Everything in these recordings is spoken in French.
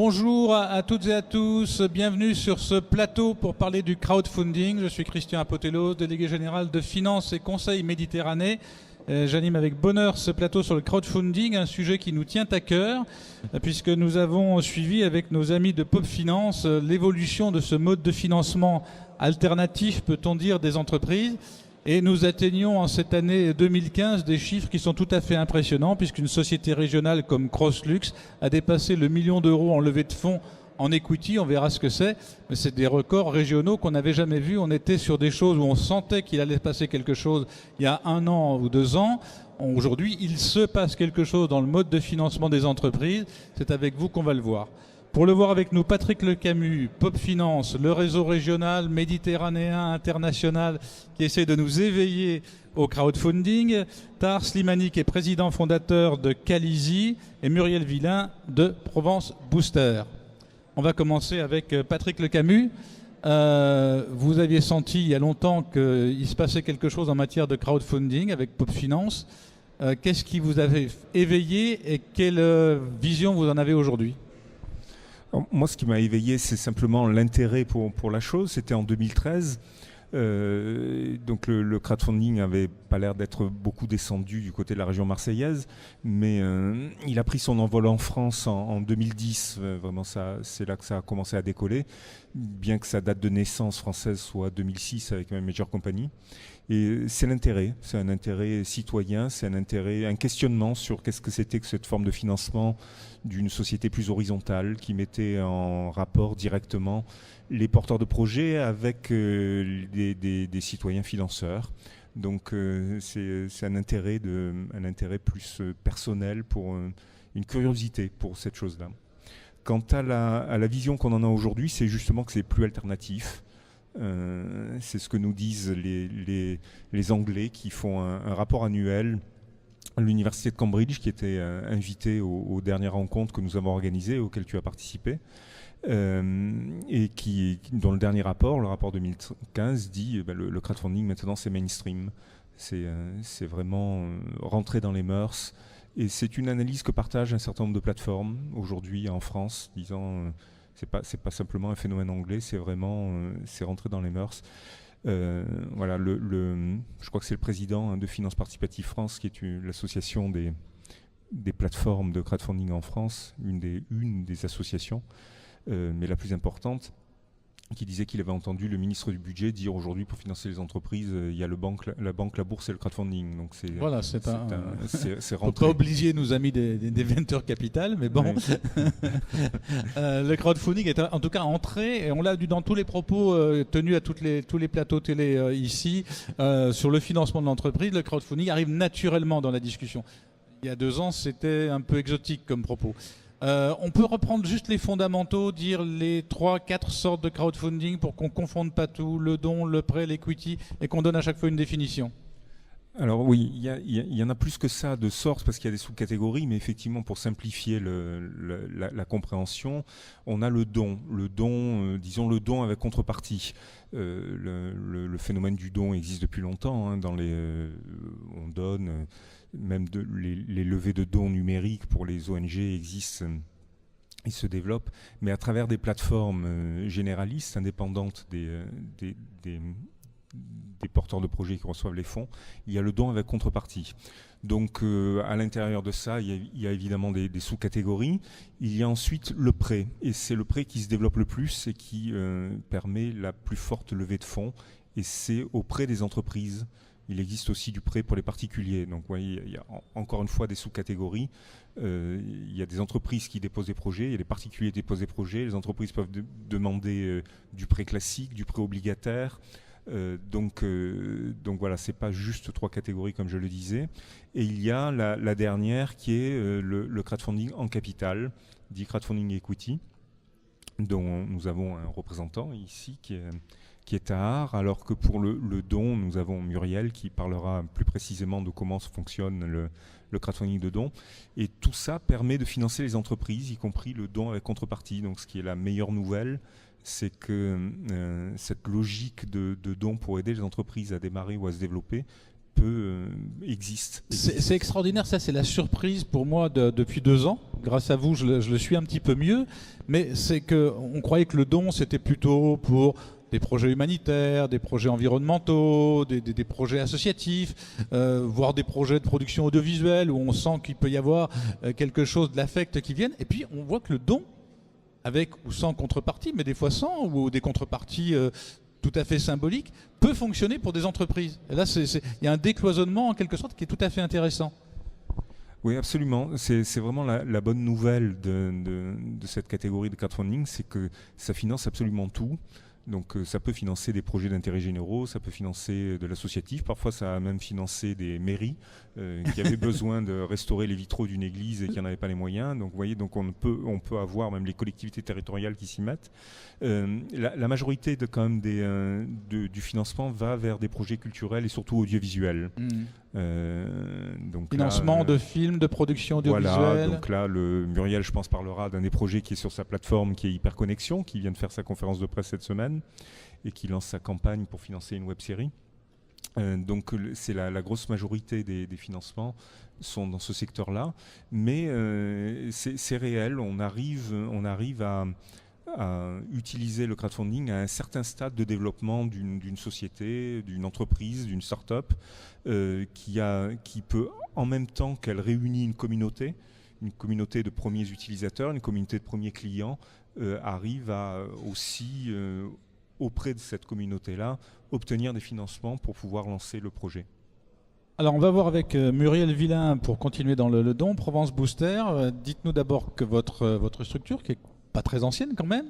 Bonjour à toutes et à tous, bienvenue sur ce plateau pour parler du crowdfunding. Je suis Christian Apotelos, délégué général de Finance et Conseil Méditerranée. J'anime avec bonheur ce plateau sur le crowdfunding, un sujet qui nous tient à cœur, puisque nous avons suivi avec nos amis de Pop Finance l'évolution de ce mode de financement alternatif, peut-on dire, des entreprises. Et nous atteignons en cette année 2015 des chiffres qui sont tout à fait impressionnants, puisqu'une société régionale comme Crosslux a dépassé le million d'euros en levée de fonds en equity. On verra ce que c'est, mais c'est des records régionaux qu'on n'avait jamais vus. On était sur des choses où on sentait qu'il allait se passer quelque chose il y a 1 an ou 2 ans. Aujourd'hui, il se passe quelque chose dans le mode de financement des entreprises. C'est avec vous qu'on va le voir. Pour le voir avec nous, Patrick Lecamus, Pop Finance, le réseau régional méditerranéen international qui essaie de nous éveiller au crowdfunding, Tahar Slimani qui est président fondateur de Calizy et Muriel Villain de Provence Booster. On va commencer avec Patrick Lecamus. Vous aviez senti il y a longtemps qu'il se passait quelque chose en matière de crowdfunding avec Pop Finance. Qu'est-ce qui vous avait éveillé et quelle vision vous en avez aujourd'hui ? Moi, ce qui m'a éveillé, c'est simplement l'intérêt pour la chose. C'était en 2013. Donc le crowdfunding n'avait pas l'air d'être beaucoup descendu du côté de la région marseillaise, mais il a pris son envol en France en 2010. Vraiment, c'est là que ça a commencé à décoller, bien que sa date de naissance française soit 2006 avec ma Major Company. Et c'est l'intérêt, c'est un intérêt citoyen, c'est un questionnement sur qu'est-ce que c'était que cette forme de financement d'une société plus horizontale qui mettait en rapport directement les porteurs de projets avec des citoyens financeurs. Donc c'est un intérêt plus personnel, pour une curiosité pour cette chose-là. Quant à la vision qu'on en a aujourd'hui, c'est justement que c'est plus alternatif. C'est ce que nous disent les Anglais qui font un rapport annuel à l'université de Cambridge, qui était invité aux dernières rencontres que nous avons organisées, auxquelles tu as participé, et dont le dernier rapport, le rapport 2015, dit le crowdfunding maintenant c'est mainstream, c'est vraiment rentré dans les mœurs, et c'est une analyse que partagent un certain nombre de plateformes aujourd'hui en France, disant c'est pas simplement un phénomène anglais, c'est vraiment c'est rentré dans les mœurs. Voilà, je crois que c'est le président de Finance Participative France, qui est l'association des plateformes de crowdfunding en France, une des associations, mais la plus importante, qui disait qu'il avait entendu le ministre du budget dire aujourd'hui, pour financer les entreprises, il y a la banque, la bourse et le crowdfunding. Donc c'est rentré. Pas obliger nos amis des venture capital, mais bon. Oui. Le crowdfunding est en tout cas entré, et on l'a vu dans tous les propos tenus à tous les plateaux télé ici, sur le financement de l'entreprise. Le crowdfunding arrive naturellement dans la discussion. Il y a 2 ans, c'était un peu exotique comme propos. On peut reprendre juste les fondamentaux, dire les 3-4 sortes de crowdfunding pour qu'on ne confonde pas tout, le don, le prêt, l'equity, et qu'on donne à chaque fois une définition. Alors oui, il y en a plus que ça de sortes, parce qu'il y a des sous-catégories, mais effectivement, pour simplifier la compréhension, on a le don. Disons le don avec contrepartie. Le phénomène du don existe depuis longtemps. Hein, on donne... Même les levées de dons numériques pour les ONG existent et se développent, mais à travers des plateformes généralistes, indépendantes des porteurs de projets qui reçoivent les fonds, il y a le don avec contrepartie. Donc à l'intérieur de ça, il y a évidemment des sous-catégories. Il y a ensuite le prêt, et c'est le prêt qui se développe le plus et qui permet la plus forte levée de fonds, et c'est auprès des entreprises. Il existe aussi du prêt pour les particuliers. Donc, vous voyez, il y a encore une fois des sous-catégories. Il y a des entreprises qui déposent des projets, il y a des particuliers qui déposent des projets. Les entreprises peuvent demander du prêt classique, du prêt obligataire. Donc voilà, c'est pas juste 3 catégories comme je le disais. Et il y a la dernière qui est le crowdfunding en capital, dit crowdfunding equity, dont nous avons un représentant ici qui est Tahar, alors que pour le don, nous avons Muriel qui parlera plus précisément de comment fonctionne le crowdfunding de don. Et tout ça permet de financer les entreprises, y compris le don avec contrepartie. Donc ce qui est la meilleure nouvelle, c'est que cette logique de don pour aider les entreprises à démarrer ou à se développer existe. C'est extraordinaire, ça c'est la surprise pour moi depuis 2 ans. Grâce à vous, je le suis un petit peu mieux. Mais c'est qu'on croyait que le don c'était plutôt pour des projets humanitaires, des projets environnementaux, des projets associatifs, voire des projets de production audiovisuelle où on sent qu'il peut y avoir quelque chose de l'affect qui vienne. Et puis on voit que le don, avec ou sans contrepartie, mais des fois sans, ou des contreparties tout à fait symboliques, peut fonctionner pour des entreprises. Et là, il y a un décloisonnement en quelque sorte qui est tout à fait intéressant. Oui, absolument. C'est vraiment la bonne nouvelle de cette catégorie de crowdfunding, c'est que ça finance absolument tout. Donc ça peut financer des projets d'intérêt généraux, ça peut financer de l'associatif, parfois ça a même financé des mairies qui avaient besoin de restaurer les vitraux d'une église et qui n'en avaient pas les moyens. Donc vous voyez, donc on peut avoir même les collectivités territoriales qui s'y mettent. La majorité quand même du financement va vers des projets culturels et surtout audiovisuels. Donc financement de films, de production audiovisuelle. Voilà, donc là, Muriel, je pense, parlera d'un des projets qui est sur sa plateforme, qui est Hyperconnexion, qui vient de faire sa conférence de presse cette semaine et qui lance sa campagne pour financer une web-série. Donc c'est la grosse majorité des financements sont dans ce secteur-là, mais c'est réel, on arrive à utiliser le crowdfunding à un certain stade de développement d'une société, d'une entreprise, d'une start-up qui peut, en même temps qu'elle réunit une communauté de premiers utilisateurs, une communauté de premiers clients, arrive à aussi, auprès de cette communauté-là, obtenir des financements pour pouvoir lancer le projet. Alors on va voir avec Muriel Villain pour continuer dans le don. Provence Booster, dites-nous d'abord que votre structure, qui est pas très ancienne quand même,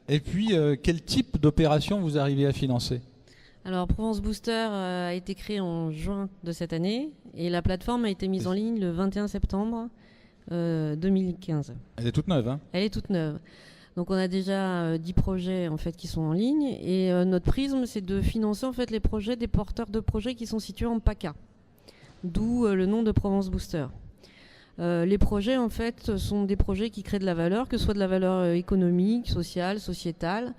et puis quel type d'opération vous arrivez à financer? Alors Provence Booster a été créée en juin de cette année et la plateforme a été mise en ligne le 21 septembre 2015. Elle est toute neuve, hein? Elle est toute neuve. Donc on a déjà 10 projets en fait qui sont en ligne et notre prisme c'est de financer en fait les projets des porteurs de projets qui sont situés en PACA, d'où le nom de Provence Booster. Les projets en fait sont des projets qui créent de la valeur, que ce soit de la valeur économique, sociale, sociétale.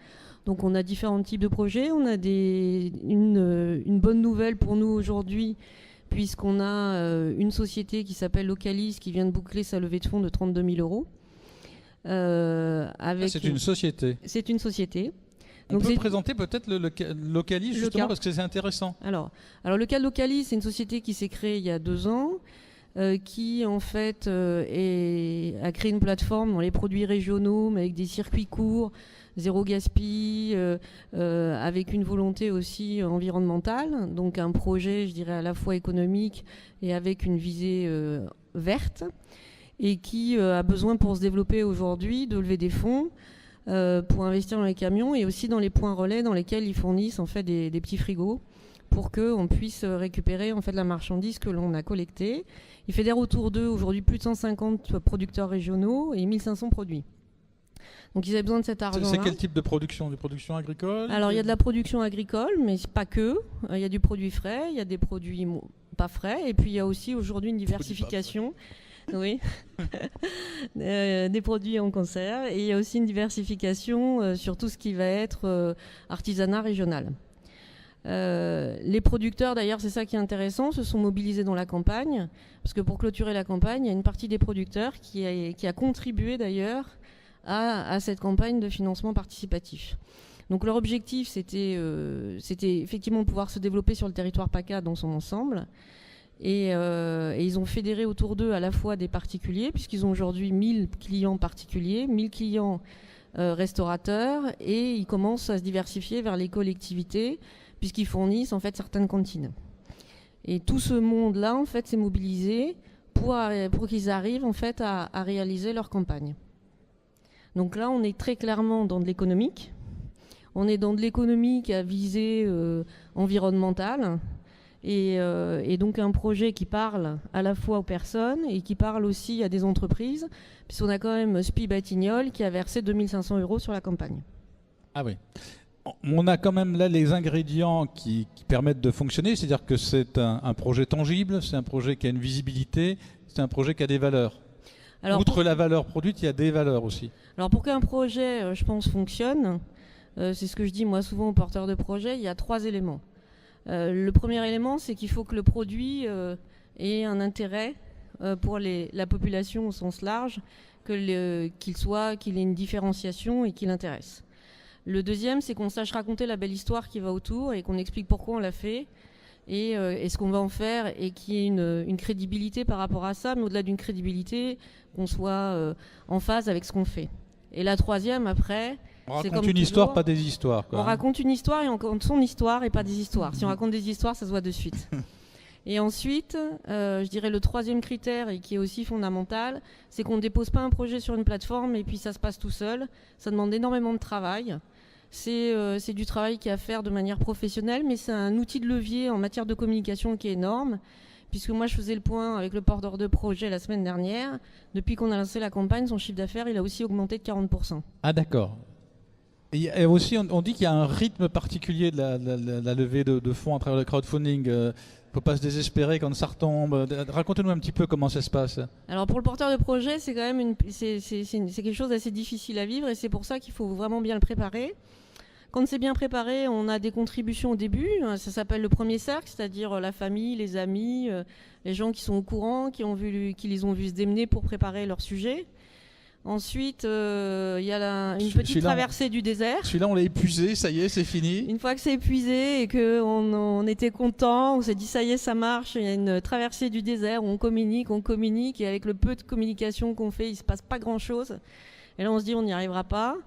Donc on a différents types de projets. On a une bonne nouvelle pour nous aujourd'hui, puisqu'on a une société qui s'appelle Localis qui vient de boucler sa levée de fonds de 32 000 euros. C'est une société. C'est une société. On peut présenter peut-être le Localis justement parce que c'est intéressant. Alors le cas de Localis, c'est une société qui s'est créée il y a 2 ans. Qui en fait a créé une plateforme dans les produits régionaux, mais avec des circuits courts, zéro gaspille, avec une volonté aussi environnementale, donc un projet, je dirais, à la fois économique et avec une visée verte, et qui a besoin pour se développer aujourd'hui de lever des fonds pour investir dans les camions et aussi dans les points relais dans lesquels ils fournissent en fait des petits frigos pour qu'on puisse récupérer en fait la marchandise que l'on a collectée. Ils fédèrent autour d'eux aujourd'hui plus de 150 producteurs régionaux et 1500 produits. Donc ils avaient besoin de cet argent-là. C'est quel type de production? Des productions agricoles? Alors il y a de la production agricole, mais pas que. Il y a du produit frais, il y a des produits pas frais, et puis il y a aussi aujourd'hui une diversification. Oui, des produits en conserve, et il y a aussi une diversification sur tout ce qui va être artisanat régional. Les producteurs, d'ailleurs, c'est ça qui est intéressant, se sont mobilisés dans la campagne, parce que pour clôturer la campagne, il y a une partie des producteurs qui a contribué d'ailleurs à cette campagne de financement participatif. Donc leur objectif, c'était effectivement pouvoir se développer sur le territoire PACA dans son ensemble. Et ils ont fédéré autour d'eux à la fois des particuliers, puisqu'ils ont aujourd'hui 1000 clients particuliers, 1000 clients restaurateurs, et ils commencent à se diversifier vers les collectivités, puisqu'ils fournissent en fait certaines cantines. Et tout ce monde-là en fait s'est mobilisé pour qu'ils arrivent en fait à réaliser leur campagne. Donc là, on est très clairement dans de l'économique. On est dans de l'économique à visée environnementale. Et donc un projet qui parle à la fois aux personnes et qui parle aussi à des entreprises, puisqu'on a quand même Spi Batignolles qui a versé 2500 € sur la campagne. Ah oui. On a quand même là les ingrédients qui permettent de fonctionner, c'est-à-dire que c'est un projet tangible, c'est un projet qui a une visibilité, c'est un projet qui a des valeurs. Alors, outre la valeur produite, il y a des valeurs aussi. Alors pour qu'un projet, je pense, fonctionne, c'est ce que je dis moi souvent aux porteurs de projets, il y a 3 éléments. Le premier élément, c'est qu'il faut que le produit ait un intérêt pour la population au sens large, qu'il ait une différenciation et qu'il intéresse. Le deuxième, c'est qu'on sache raconter la belle histoire qui va autour et qu'on explique pourquoi on l'a fait et ce qu'on va en faire et qu'il y ait une crédibilité par rapport à ça, mais au-delà d'une crédibilité, qu'on soit en phase avec ce qu'on fait. Et la troisième, après... On raconte une histoire, pas des histoires. On raconte une histoire et on raconte son histoire et pas des histoires. Si on raconte des histoires, ça se voit de suite. Et ensuite, je dirais le troisième critère, et qui est aussi fondamental, c'est qu'on ne dépose pas un projet sur une plateforme et puis ça se passe tout seul. Ça demande énormément de travail. C'est du travail qu'il y a à faire de manière professionnelle, mais c'est un outil de levier en matière de communication qui est énorme. Puisque moi, je faisais le point avec le porteur de projet la semaine dernière. Depuis qu'on a lancé la campagne, son chiffre d'affaires, il a aussi augmenté de 40%. Ah d'accord. Et aussi, on dit qu'il y a un rythme particulier de la levée de fonds à travers le crowdfunding. Il ne faut pas se désespérer quand ça retombe. Racontez-nous un petit peu comment ça se passe. Alors pour le porteur de projet, c'est quand même c'est quelque chose d'assez difficile à vivre et c'est pour ça qu'il faut vraiment bien le préparer. Quand c'est bien préparé, on a des contributions au début. Ça s'appelle le premier cercle, c'est-à-dire la famille, les amis, les gens qui sont au courant, qui les ont vus se démener pour préparer leur sujet. Ensuite, il y a une petite traversée du désert. Celui-là, on l'a épuisé, ça y est, c'est fini. Une fois que c'est épuisé et qu'on était content, on s'est dit ça y est, ça marche. Il y a une traversée du désert où on communique et avec le peu de communication qu'on fait, il ne se passe pas grand-chose. Et là, on se dit on n'y arrivera pas.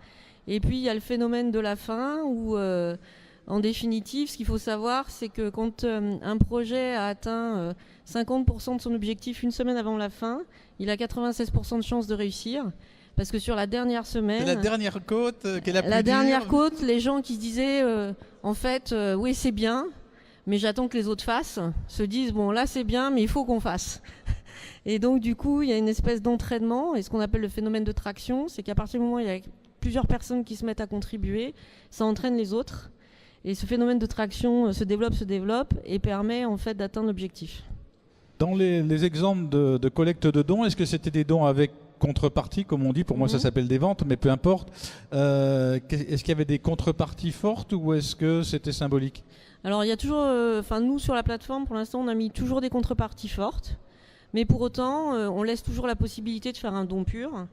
Et puis, il y a le phénomène de la fin où, en définitive, ce qu'il faut savoir, c'est que quand un projet a atteint 50% de son objectif une semaine avant la fin, il a 96% de chances de réussir. Parce que sur la dernière semaine... C'est la dernière côte qui est la plus dure. Dernière côte, les gens qui se disaient, en fait, oui, c'est bien, mais j'attends que les autres fassent, se disent, bon, là, c'est bien, mais il faut qu'on fasse. Et donc, du coup, il y a une espèce d'entraînement, et ce qu'on appelle le phénomène de traction, c'est qu'à partir du moment où il y a plusieurs personnes qui se mettent à contribuer, ça entraîne les autres. Et ce phénomène de traction se développe et permet en fait d'atteindre l'objectif. Dans les exemples de collecte de dons, est-ce que c'était des dons avec contrepartie, comme on dit? Pour moi, ça s'appelle des ventes, mais peu importe. Est-ce qu'il y avait des contreparties fortes ou est-ce que c'était symbolique? Alors, il y a toujours... nous, sur la plateforme, pour l'instant, on a mis toujours des contreparties fortes. Mais pour autant, on laisse toujours la possibilité de faire un don pur.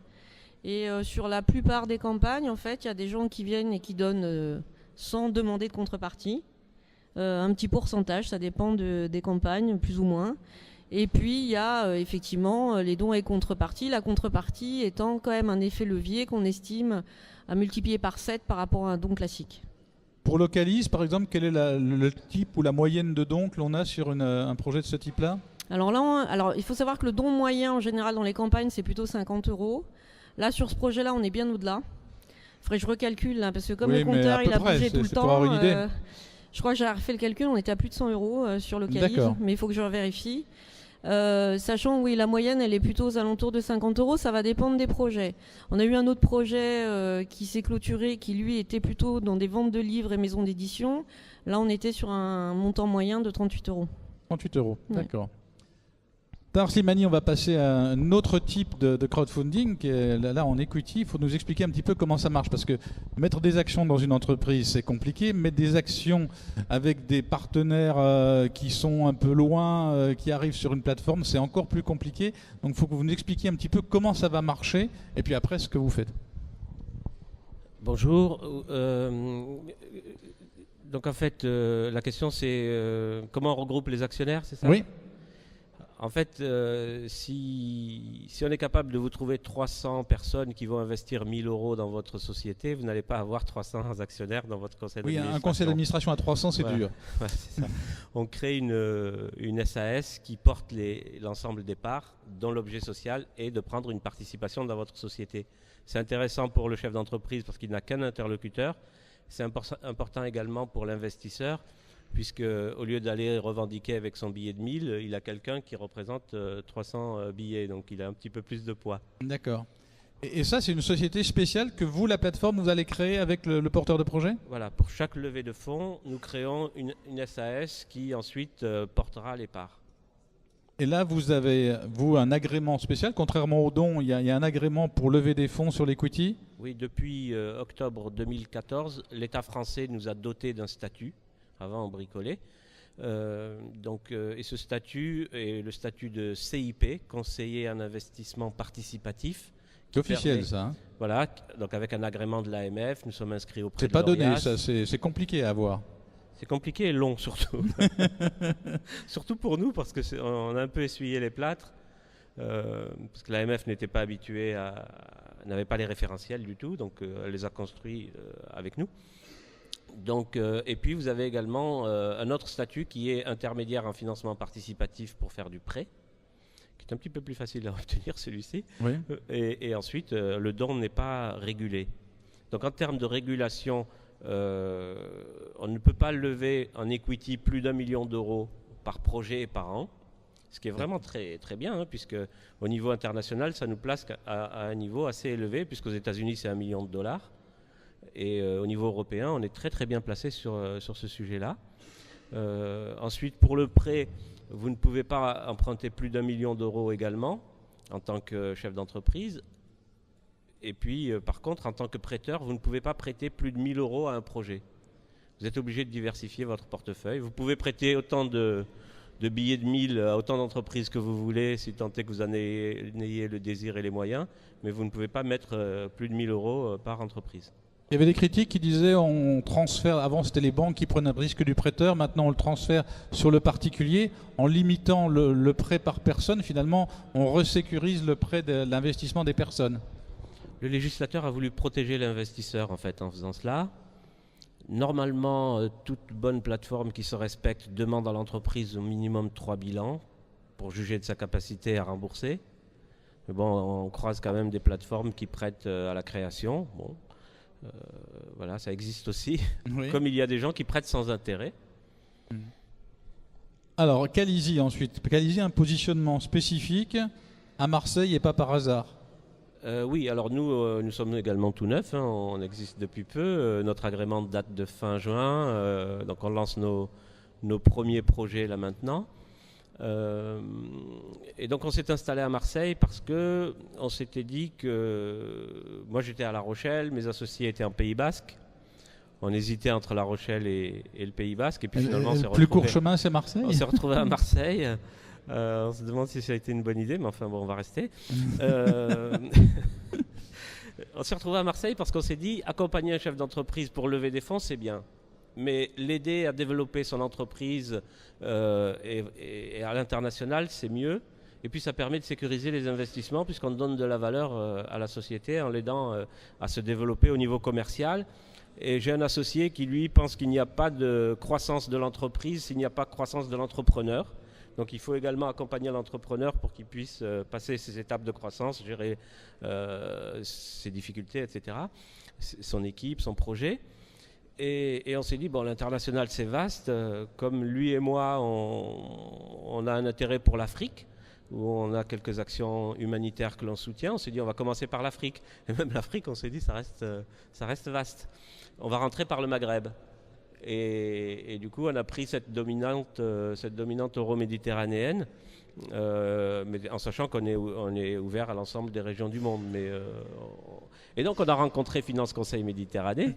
Et sur la plupart des campagnes, en fait, il y a des gens qui viennent et qui donnent sans demander de contrepartie. Un petit pourcentage, ça dépend des campagnes, plus ou moins. Et puis, il y a effectivement les dons et contreparties. La contrepartie étant quand même un effet levier qu'on estime à multiplier par 7 par rapport à un don classique. Pour Localise, par exemple, quel est le type ou la moyenne de dons que l'on a sur un projet de ce type-là? Alors, il faut savoir que le don moyen, en général, dans les campagnes, c'est plutôt 50 €. Là, sur ce projet-là, on est bien au-delà. Il faudrait que je recalcule, là, parce que comme le compteur, il a bougé tout le temps. Pour avoir une idée. Je crois que j'ai refait le calcul, on était à plus de 100 € sur Localise, mais il faut que je vérifie. Sachant, oui, la moyenne, elle est plutôt aux alentours de 50 €, ça va dépendre des projets. On a eu un autre projet qui s'est clôturé, qui lui était plutôt dans des ventes de livres et maisons d'édition. Là, on était sur un montant moyen de 38 €. 38 €, d'accord. Par Slimani, on va passer à un autre type de crowdfunding, qui est là en equity. Il faut nous expliquer un petit peu comment ça marche, parce que mettre des actions dans une entreprise, c'est compliqué. Mettre des actions avec des partenaires qui sont un peu loin, qui arrivent sur une plateforme, c'est encore plus compliqué. Donc il faut que vous nous expliquiez un petit peu comment ça va marcher, et puis après ce que vous faites. Bonjour. Donc en fait, la question c'est comment on regroupe les actionnaires, c'est ça? Oui. En fait, si on est capable de vous trouver 300 personnes qui vont investir 1 000 € dans votre société, vous n'allez pas avoir 300 actionnaires dans votre conseil d'administration. Oui, un conseil d'administration à 300, c'est dur. Ouais, c'est ça. On crée une SAS qui porte l'ensemble des parts, dont l'objet social est de prendre une participation dans votre société. C'est intéressant pour le chef d'entreprise parce qu'il n'a qu'un interlocuteur. C'est important également pour l'investisseur, puisque au lieu d'aller revendiquer avec son billet de 1000, il a quelqu'un qui représente 300 billets, donc il a un petit peu plus de poids. D'accord. Et ça, c'est une société spéciale que vous, la plateforme, vous allez créer avec le porteur de projet? Voilà, pour chaque levée de fonds, nous créons une SAS qui ensuite portera les parts. Et là, vous avez, un agrément spécial. Contrairement aux dons, il y a un agrément pour lever des fonds sur l'equity? Oui, depuis octobre 2014, l'État français nous a dotés d'un statut. Avant, on bricolait. Et ce statut est le statut de CIP, conseiller en investissement participatif. C'est officiel, ça. Hein. Voilà, donc avec un agrément de l'AMF, nous sommes inscrits auprès c'est de pas donné, l'ORIAS. ça, c'est compliqué à avoir. C'est compliqué et long surtout. Surtout pour nous, parce qu'on a un peu essuyé les plâtres, parce que l'AMF n'était pas habituée n'avait pas les référentiels du tout, donc elle les a construits avec nous. Donc, et puis vous avez également un autre statut qui est intermédiaire en financement participatif pour faire du prêt, qui est un petit peu plus facile à obtenir celui-ci. Oui. Et ensuite, le don n'est pas régulé. Donc en termes de régulation, on ne peut pas lever en equity plus d'1 million d'euros par projet et par an, ce qui est vraiment très, très bien, hein, puisque au niveau international, ça nous place à un niveau assez élevé, puisqu'aux États-Unis, c'est $1 million. Et au niveau européen, on est très très bien placé sur ce sujet-là. Ensuite, pour le prêt, vous ne pouvez pas emprunter plus d'1 million d'euros également, en tant que chef d'entreprise. Et puis, par contre, en tant que prêteur, vous ne pouvez pas prêter plus de 1 000 euros à un projet. Vous êtes obligé de diversifier votre portefeuille. Vous pouvez prêter autant de billets de 1000 à autant d'entreprises que vous voulez, si tant est que vous en ayez le désir et les moyens, mais vous ne pouvez pas mettre plus de 1 000 euros par entreprise. Il y avait des critiques qui disaient on transfère, avant c'était les banques qui prenaient le risque du prêteur, maintenant on le transfère sur le particulier. En limitant le prêt par personne, finalement on resécurise le prêt de l'investissement des personnes. Le législateur a voulu protéger l'investisseur en fait en faisant cela. Normalement, toute bonne plateforme qui se respecte demande à l'entreprise au minimum 3 bilans pour juger de sa capacité à rembourser. Mais bon, on croise quand même des plateformes qui prêtent à la création. Bon. Voilà, ça existe aussi. Oui. Comme il y a des gens qui prêtent sans intérêt. Alors, Calisi ensuite. Calisi a un positionnement spécifique à Marseille et pas par hasard. Oui, alors nous sommes également tout neufs, hein, on existe depuis peu. Notre agrément date de fin juin, donc on lance nos premiers projets là maintenant. Et donc on s'est installé à Marseille parce que on s'était dit que moi j'étais à La Rochelle, mes associés étaient en Pays Basque. On hésitait entre La Rochelle et le Pays Basque, et puis finalement on s'est retrouvé. Le plus court chemin, c'est Marseille. On s'est retrouvé à Marseille. On se demande si ça a été une bonne idée, mais enfin bon, on va rester. On s'est retrouvé à Marseille parce qu'on s'est dit accompagner un chef d'entreprise pour lever des fonds, c'est bien. Mais l'aider à développer son entreprise et à l'international, c'est mieux. Et puis ça permet de sécuriser les investissements puisqu'on donne de la valeur à la société en l'aidant à se développer au niveau commercial. Et j'ai un associé qui, lui, pense qu'il n'y a pas de croissance de l'entreprise s'il n'y a pas de croissance de l'entrepreneur. Donc il faut également accompagner l'entrepreneur pour qu'il puisse passer ses étapes de croissance, gérer ses difficultés, etc., son équipe, son projet. Et on s'est dit, bon, l'international c'est vaste, comme lui et moi on a un intérêt pour l'Afrique, où on a quelques actions humanitaires que l'on soutient, on s'est dit on va commencer par l'Afrique. Et même l'Afrique, on s'est dit ça reste vaste. On va rentrer par le Maghreb. Et du coup, on a pris cette dominante euro-méditerranéenne, mais en sachant qu'on est ouvert à l'ensemble des régions du monde. Et donc, on a rencontré Finance Conseil Méditerranée,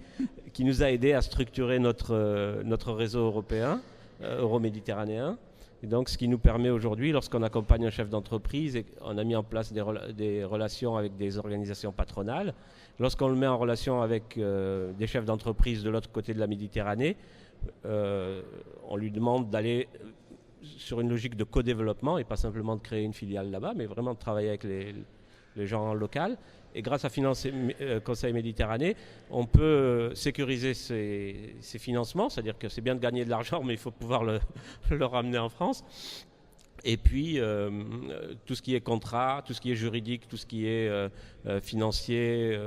qui nous a aidé à structurer notre réseau européen, euro-méditerranéen. Et donc, ce qui nous permet aujourd'hui, lorsqu'on accompagne un chef d'entreprise, et on a mis en place des relations avec des organisations patronales, lorsqu'on le met en relation avec des chefs d'entreprise de l'autre côté de la Méditerranée, on lui demande d'aller sur une logique de co-développement et pas simplement de créer une filiale là-bas, mais vraiment de travailler avec les gens locaux. Et grâce à Finance Conseil Méditerranée, on peut sécuriser ces financements, c'est-à-dire que c'est bien de gagner de l'argent, mais il faut pouvoir le ramener en France. Et puis, tout ce qui est contrat, tout ce qui est juridique, tout ce qui est financier,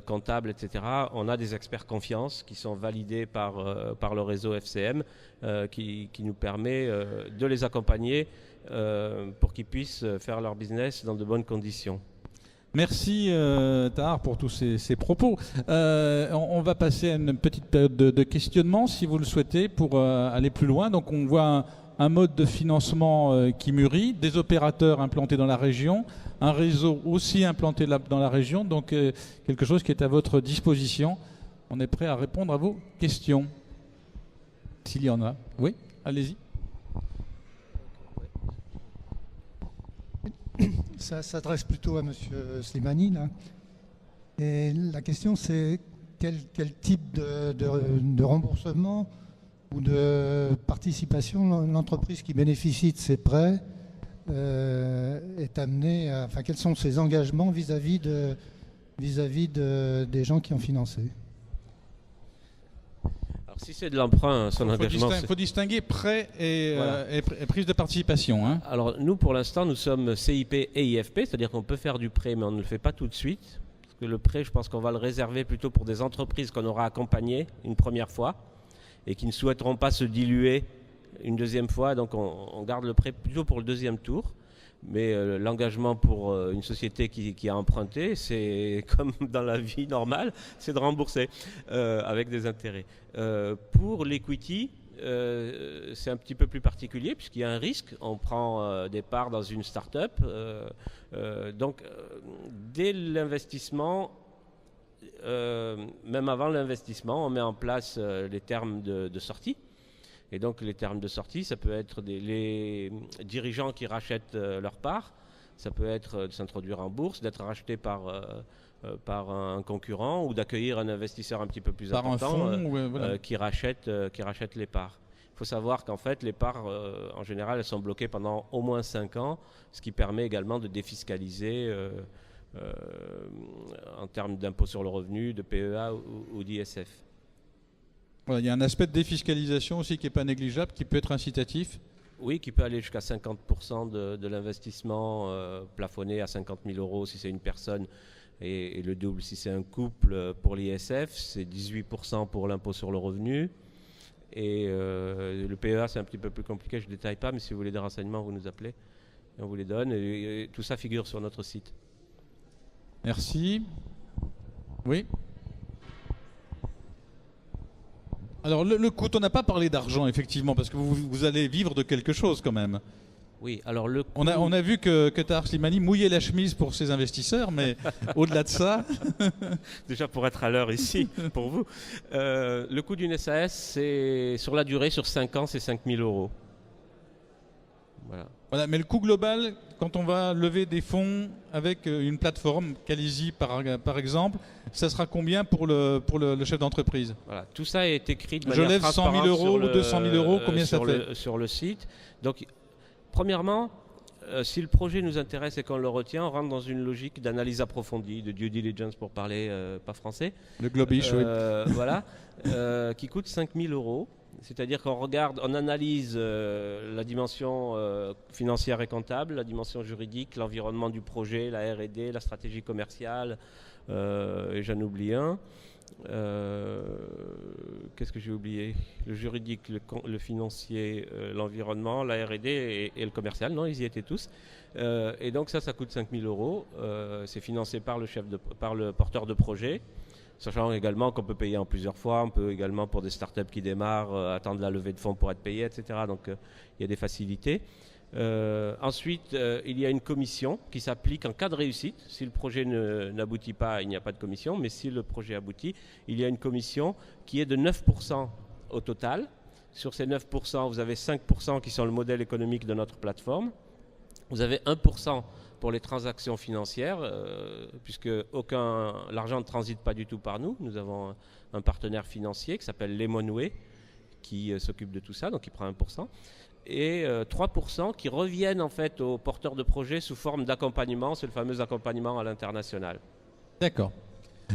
comptable, etc., on a des experts confiance qui sont validés par le réseau FCM, qui nous permet de les accompagner pour qu'ils puissent faire leur business dans de bonnes conditions. Merci Tahar pour tous ces propos. On va passer à une petite période de questionnement, si vous le souhaitez, pour aller plus loin. Donc on voit un mode de financement qui mûrit, des opérateurs implantés dans la région, un réseau aussi implanté dans la région, donc quelque chose qui est à votre disposition. On est prêt à répondre à vos questions, s'il y en a. Oui ? allez-y. Ça s'adresse plutôt à Monsieur Slimani, là. Et la question, c'est quel type de remboursement ou de participation l'entreprise qui bénéficie de ces prêts est amenée à... Enfin, quels sont ses engagements vis-à-vis des gens qui ont financé? Alors, si c'est de l'emprunt, son engagement... Il faut distinguer prêt et, Voilà. et prise de participation. Hein. Alors nous, pour l'instant, nous sommes CIP et IFP, c'est-à-dire qu'on peut faire du prêt, mais on ne le fait pas tout de suite. Parce que le prêt, je pense qu'on va le réserver plutôt pour des entreprises qu'on aura accompagnées une première fois et qui ne souhaiteront pas se diluer une deuxième fois. Donc on garde le prêt plutôt pour le deuxième tour. Mais l'engagement pour une société qui a emprunté, c'est comme dans la vie normale, c'est de rembourser avec des intérêts. Pour l'equity, c'est un petit peu plus particulier puisqu'il y a un risque. On prend des parts dans une start-up. Donc, dès l'investissement, même avant l'investissement, on met en place les termes de sortie. Et donc, les termes de sortie, ça peut être les dirigeants qui rachètent leurs parts. Ça peut être de s'introduire en bourse, d'être racheté par un concurrent ou d'accueillir un investisseur un petit peu plus important voilà. qui rachète les parts. Il faut savoir qu'en fait, les parts, en général, elles sont bloquées pendant au moins 5 ans, ce qui permet également de défiscaliser en termes d'impôt sur le revenu, de PEA ou d'ISF. Voilà, il y a un aspect de défiscalisation aussi qui n'est pas négligeable, qui peut être incitatif. Oui, qui peut aller jusqu'à 50% de l'investissement plafonné à 50 000 euros si c'est une personne et le double si c'est un couple pour l'ISF, c'est 18% pour l'impôt sur le revenu. Et le PEA, c'est un petit peu plus compliqué, je ne détaille pas, mais si vous voulez des renseignements, vous nous appelez et on vous les donne. Et tout ça figure sur notre site. Merci. Oui. Alors le coût, on n'a pas parlé d'argent effectivement, parce que vous allez vivre de quelque chose quand même. Oui, alors le coût... On a vu que Tahar Slimani mouillait la chemise pour ses investisseurs, mais au-delà de ça... Déjà pour être à l'heure ici, pour vous, le coût d'une SAS, c'est sur la durée, sur 5 ans, c'est 5 000 euros. Voilà, mais le coût global, quand on va lever des fonds avec une plateforme, Calisi par exemple, ça sera combien pour le chef d'entreprise? Voilà, tout ça est écrit de Je manière lève 100 000 euros ou 200 000 euros, combien ça fait sur le site. Donc, premièrement, si le projet nous intéresse et qu'on le retient, on rentre dans une logique d'analyse approfondie, de due diligence pour parler pas français. Le Globish, oui. Voilà, qui coûte 5 000 euros. C'est-à-dire qu'on regarde, on analyse la dimension financière et comptable, la dimension juridique, l'environnement du projet, la R&D, la stratégie commerciale, et j'en oublie un. Qu'est-ce que j'ai oublié? Le juridique, le financier, l'environnement, la R&D et le commercial. Non, ils y étaient tous. Et donc ça coûte 5 000 euros. C'est financé par le porteur de projet. Sachant également qu'on peut payer en plusieurs fois, on peut également pour des startups qui démarrent attendre la levée de fonds pour être payés, etc. Donc il y a des facilités. Ensuite, il y a une commission qui s'applique en cas de réussite. Si le projet n'aboutit pas, il n'y a pas de commission, mais si le projet aboutit, il y a une commission qui est de 9% au total. Sur ces 9%, vous avez 5% qui sont le modèle économique de notre plateforme. Vous avez 1% pour les transactions financières, puisque l'argent ne transite pas du tout par nous. Nous avons un partenaire financier qui s'appelle Lemonway, qui s'occupe de tout ça, donc il prend 1%. Et 3% qui reviennent en fait aux porteurs de projets sous forme d'accompagnement, c'est le fameux accompagnement à l'international. D'accord.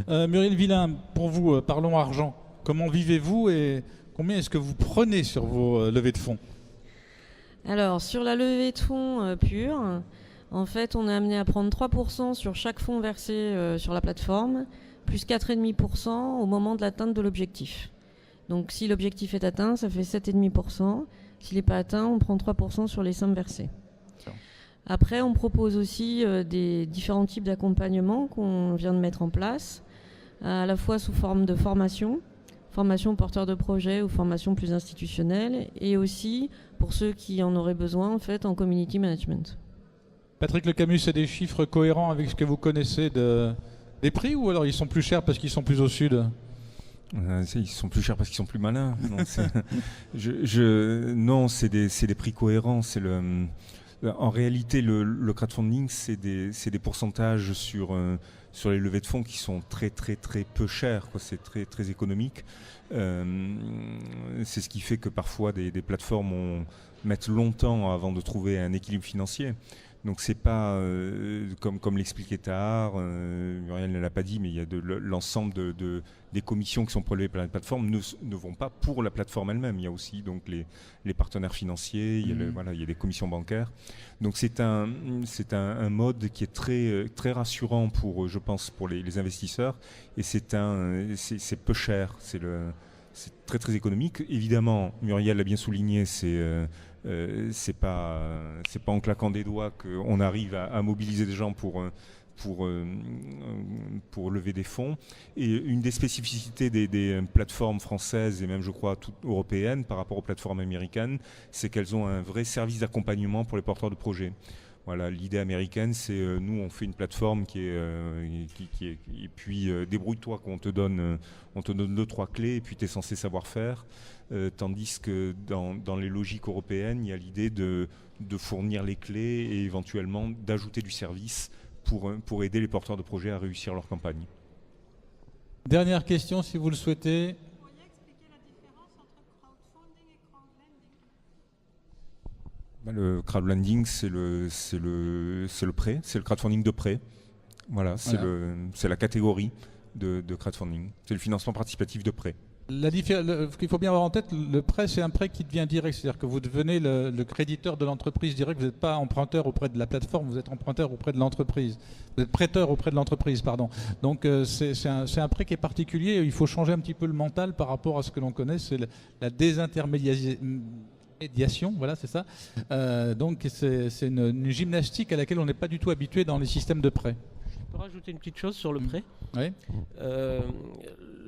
Muriel Villain, pour vous, parlons argent. Comment vivez-vous et combien est-ce que vous prenez sur vos levées de fonds? Alors, sur la levée de fonds pure, en fait, on est amené à prendre 3% sur chaque fonds versé sur la plateforme, plus 4,5% au moment de l'atteinte de l'objectif. Donc, si l'objectif est atteint, ça fait 7,5%. S'il n'est pas atteint, on prend 3% sur les sommes versées. Après, on propose aussi des différents types d'accompagnement qu'on vient de mettre en place, à la fois sous forme de formation porteurs de projet ou formation plus institutionnelle, et aussi pour ceux qui en auraient besoin en fait en community management. Patrick Lecamus, c'est des chiffres cohérents avec ce que vous connaissez des prix, ou alors ils sont plus chers parce qu'ils sont plus au sud? Ils sont plus chers parce qu'ils sont plus malins. Non, c'est des prix cohérents. En réalité, le crowdfunding, c'est des pourcentages sur les levées de fonds qui sont très très très peu chers, quoi. C'est très très économique. C'est ce qui fait que parfois des plateformes mettent longtemps avant de trouver un équilibre financier. Donc c'est pas comme l'expliquait Tahar, Muriel ne l'a pas dit, mais il y a l'ensemble des commissions qui sont prélevées par la plateforme ne vont pas pour la plateforme elle-même. Il y a aussi donc les partenaires financiers, il y a des commissions bancaires. Donc c'est un mode qui est très très rassurant pour, je pense, pour les investisseurs, et c'est peu cher. C'est très très économique. Évidemment, Muriel l'a bien souligné, c'est pas en claquant des doigts qu'on arrive à mobiliser des gens pour lever des fonds. Et une des spécificités des plateformes françaises et même, je crois, toutes européennes par rapport aux plateformes américaines, c'est qu'elles ont un vrai service d'accompagnement pour les porteurs de projets. Voilà, l'idée américaine, c'est nous, on fait une plateforme et puis débrouille-toi, on te donne 2-3 clés et puis tu es censé savoir faire. Tandis que dans les logiques européennes, il y a l'idée de fournir les clés et éventuellement d'ajouter du service pour aider les porteurs de projets à réussir leur campagne. Dernière question, si vous le souhaitez. Vous pourriez expliquer la différence entre crowdfunding et crowdlending? Le crowdlending, c'est le prêt, c'est le crowdfunding de prêt. Voilà. C'est la catégorie de crowdfunding. C'est le financement participatif de prêt. Ce qu'il faut bien avoir en tête, le prêt, c'est un prêt qui devient direct. C'est-à-dire que vous devenez le créditeur de l'entreprise direct. Vous n'êtes pas emprunteur auprès de la plateforme, vous êtes emprunteur auprès de l'entreprise. Vous êtes prêteur auprès de l'entreprise, pardon. Donc c'est un prêt qui est particulier. Il faut changer un petit peu le mental par rapport à ce que l'on connaît. C'est la désintermédiation, voilà, c'est ça. Donc c'est une gymnastique à laquelle on n'est pas du tout habitué dans les systèmes de prêt. Je peux rajouter une petite chose sur le prêt. Oui.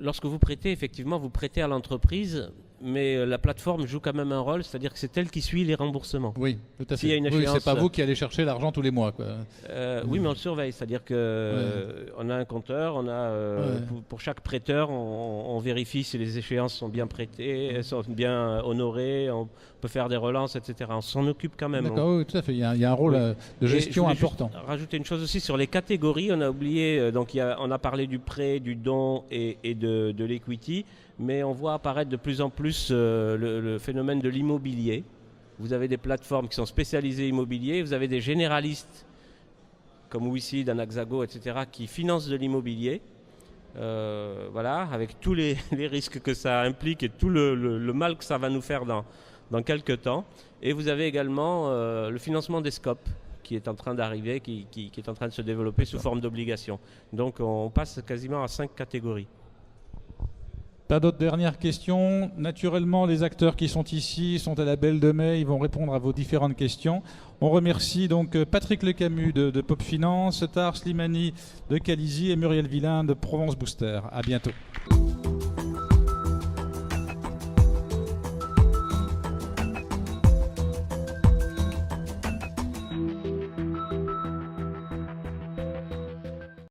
Lorsque vous prêtez, effectivement, vous prêtez à l'entreprise, mais la plateforme joue quand même un rôle, c'est-à-dire que c'est elle qui suit les remboursements. Oui, tout à fait. S'il y a une Oui, échéance, c'est pas vous qui allez chercher l'argent tous les mois, quoi. Oui, mais on le surveille, c'est-à-dire que on a un compteur, pour chaque prêteur, on vérifie si les échéances sont bien prêtées, elles sont bien honorées, on peut faire des relances, etc. On s'en occupe quand même. D'accord, oui, tout à fait. Il y a un rôle de gestion important. Rajouter une chose aussi sur les catégories, on a oublié, on a parlé du prêt, du don et de l'equity, mais on voit apparaître de plus en plus le phénomène de l'immobilier. Vous avez des plateformes qui sont spécialisées immobilier, vous avez des généralistes comme WeSeed, Anaxago, etc. qui financent de l'immobilier, avec tous les risques que ça implique et tout le mal que ça va nous faire dans quelques temps. Et vous avez également le financement des scopes qui est en train d'arriver, qui est en train de se développer sous forme d'obligation. Donc on passe quasiment à 5 catégories. Pas d'autres dernières questions. Naturellement, les acteurs qui sont ici sont à la Belle de Mai. Ils vont répondre à vos différentes questions. On remercie donc Patrick Lecamus de Pop Finance, Tahar Slimani de Calizy et Muriel Villain de Provence Booster. À bientôt.